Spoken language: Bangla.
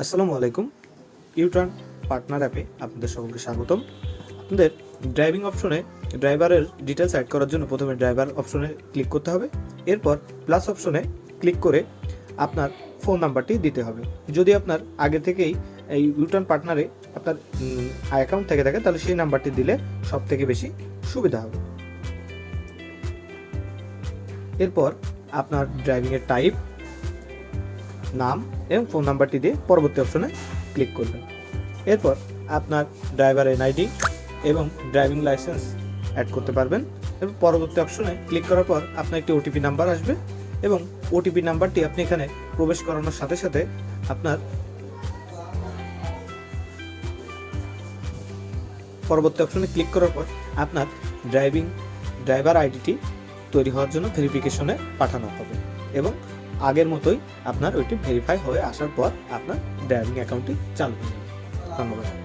আসসালামু আলাইকুম। ইউটার্ন পার্টনার অ্যাপে আপনাদের সকলকে স্বাগতম। আপনাদের ড্রাইভিং অপশনে ড্রাইভারের ডিটেলস অ্যাড করার জন্য প্রথমে ড্রাইভার অপশনে ক্লিক করতে হবে। এরপর প্লাস অপশনে ক্লিক করে আপনার ফোন নাম্বারটি দিতে হবে। যদি আপনার আগে থেকেই এই ইউটার্ন পার্টনারে আপনার অ্যাকাউন্ট থেকে থাকে তাহলে সেই নাম্বারটি দিলে সব থেকে বেশি সুবিধা হবে। এরপর আপনার ড্রাইভিংয়ের টাইপ, নাম এবং ফোন নাম্বারটি দিয়ে পরবর্তী অপশনে ক্লিক করবেন। এরপর আপনার ড্রাইভার এনআইডি এবং ড্রাইভিং লাইসেন্স অ্যাড করতে পারবেন এবং পরবর্তী অপশনে ক্লিক করার পর আপনার একটি ওটিপি নাম্বার আসবে এবং ওটিপি নাম্বারটি আপনি এখানে প্রবেশ করানোর সাথে সাথে আপনার পরবর্তী অপশনে ক্লিক করার পর আপনার ড্রাইভার আইডিটি তৈরি হওয়ার জন্য ভেরিফিকেশনে পাঠানো হবে এবং আগের মতোই আপনার ওইটি ভেরিফাই হয়ে আসার পর আপনার ড্রাইভিং অ্যাকাউন্টটি চালু হয়ে যাবে। ধন্যবাদ।